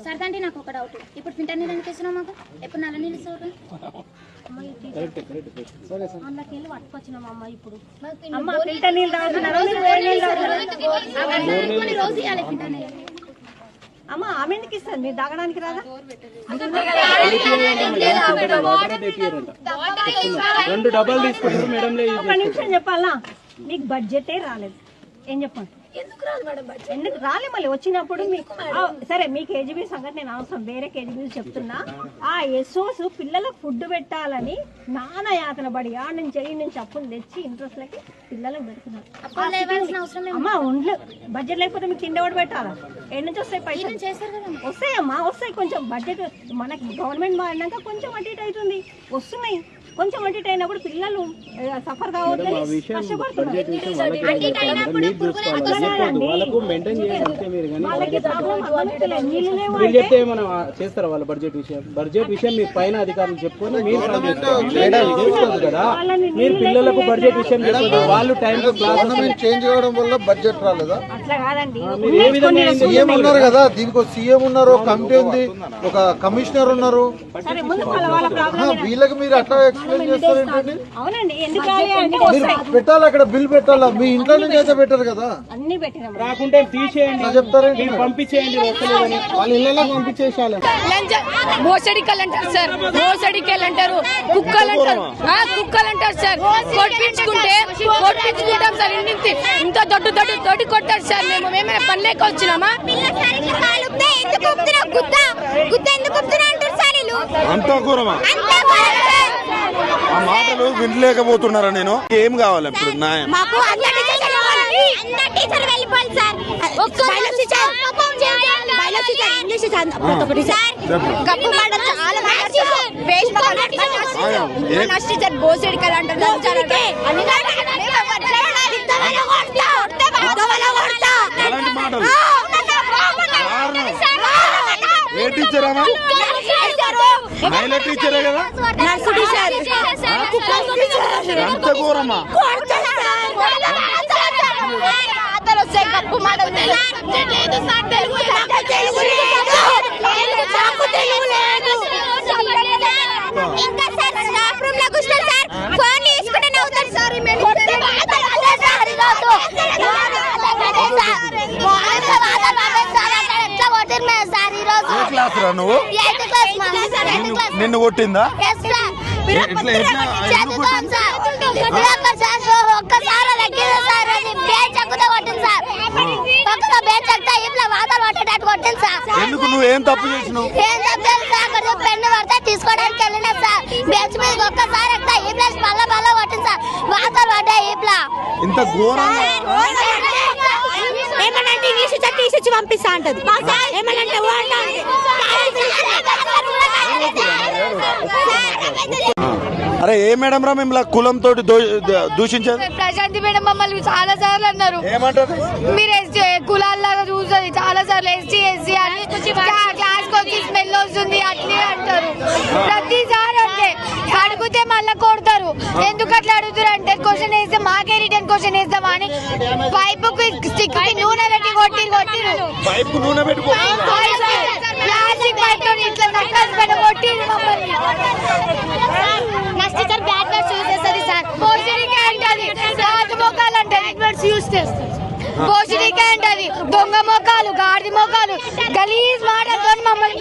సరదా అంటే నాకు ఒక డౌట్, ఇప్పుడు ఫిల్టర్ నీళ్ళు ఎందుకు ఇస్తున్నావు మాకు? ఎప్పుడు నల్ల నీళ్ళు ఇస్తావు? అందులోకి వెళ్ళి పట్టుకొచ్చినామమ్మ. ఇప్పుడు రోజు ఇవ్వాలి ఫిల్టర్ నీళ్ళు. అమ్మ ఆమె ఎందుకు ఇస్తారు? మీరు తాగడానికి రాదా? 2 డబ్బాలు తీసుకుంటారు మేడం. ఒక నిమిషం చెప్పాలా, మీకు బడ్జెటే రాలేదు. ఏం చెప్పండి, ఎందుకు రాలే? మళ్ళీ వచ్చినప్పుడు మీకు సరే, మీ కేజీబీ సంగతి నేను అవసరం, వేరే కేజీబీ చెప్తున్నా. ఆ ఎస్ఓస్ పిల్లలకు ఫుడ్ పెట్టాలని నానా యాతన పడి ఆడ నుంచి ఈ నుంచి అప్పులు తెచ్చి ఇంట్రెస్ట్ లకి పిల్లలకు పెడుతున్నారు. అమ్మా ఒంట్లో బడ్జెట్ లేకపోతే మీకు తిండేవాడు పెట్టాలా? ఏడు నుంచి వస్తాయి పైసలు? వస్తాయమ్మా, వస్తాయి. కొంచెం బడ్జెట్ మనకి గవర్నమెంట్ మారినాక కొంచెం అటు ఇటు అవుతుంది, వస్తున్నాయి. కొంచెం అటు ఇటు అయినప్పుడు పిల్లలు సఫర్ కావద్దని కష్టపడుతున్నారు. చేస్తారా వాళ్ళ బడ్జెట్ విషయం? బడ్జెట్ విషయం మీ పైన అధికారులు చెప్పుకొని మీరు చేసుకోదు కదా. మీరు పిల్లలకు బడ్జెట్ విషయం చెప్పదు, వాళ్ళు టైం చేంజ్ చేయడం వల్ల బడ్జెట్ రాలేదా? అట్లా కాదండి, సీఎం ఉన్నారు కదా, దీనికి సీఎం ఉన్నారు, కమిటీ ఉంది, ఒక కమిషనర్ ఉన్నారు. వీళ్ళకి మీరు అట్లా ఎక్స్ప్లెయిన్ చేస్తారు ఏంటండి? అవునండి, ఎందుకు మీరు పెట్టాలి, అక్కడ బిల్ పెట్టాలా? మీ ఇంట్లో నుంచి అయితే పెట్టారు కదా, అన్ని పెట్టినాం. రాకుంటే తీసేయండి, చెప్తారేంటి? పంపించేయండి, వాళ్ళ ఇళ్ళలో పంపించేసాలి. మోసడికలు అంటారు సార్, మోసడికలు అంటారు, కుక్కలు అంటారు, కుక్కలు అంటారు సార్. కొట్టించుకుంటాం సార్, ఇంత దొడ్డు కొట్టారు సార్. మేమైనా పనిలేక వచ్చినామా? అంతా కూరమా? ఆ మాటలు వినలేకపోతున్నారా? నేను ఏం కావాలి ఇప్పుడు? బోసడికలు అంటారు. అలాంటి మాటలు ఏ టీచరా? మహిళా టీచరే కదా? ఎంత ఘోరమా? నువ్వు నిన్ను కొట్టిందా? ఎందుకు? నువ్వేం తప్పు చేసినావు? పెన్ను పడితే తీసుకోవడానికి వెళ్ళినా సార్, బెంచ్ మీద ఒక్కసారి ఎక్కితే ఈ ప్లేస్ మళ్ళా కొట్టింది సార్. వాతలు పడ్డాయి ఈ ప్లా. ఇంత ఘోరంగా ఏమనంటే ఇంగ్లీష్ తీసిచ్చి పంపిస్తా అంటది. ఏమనంటే అరే ఏ మేడం రా మిమ్మల్ని కులంతో దూషించారు? ప్రశాంతి మేడం మమ్మల్ని చాలా సార్లు అన్నారు. ఏమంటారు? మీరు ఎస్టీ కులాల్లాగా చూస్తుంది చాలా సార్లు, ఎస్టీ ఎస్సీ అని క్లాస్ వచ్చి స్మెల్ వస్తుంది అట్లే అంటారు. ప్రతిసారి అంటే అడిగితే మళ్ళీ కొడతారు. ఎందుకు అట్లా అడుగుతారు అంటే క్వశ్చన్ వేస్తే మాకే రిటర్న్ క్వశ్చన్ వేస్తామా అని పైపుకి స్టిక్ నూనె పెట్టి కొట్టిరు. పైపు నూనె పెట్టి ప్లాస్టిక్ పైప్ తో ఇట్లా నక్కలు పెట్టి కొట్టిరు మమ్మల్ని. దొంగ మొక్కలు, గాడిద మొక్కలు, గలీజ్ మాటలతో మమ్మల్ని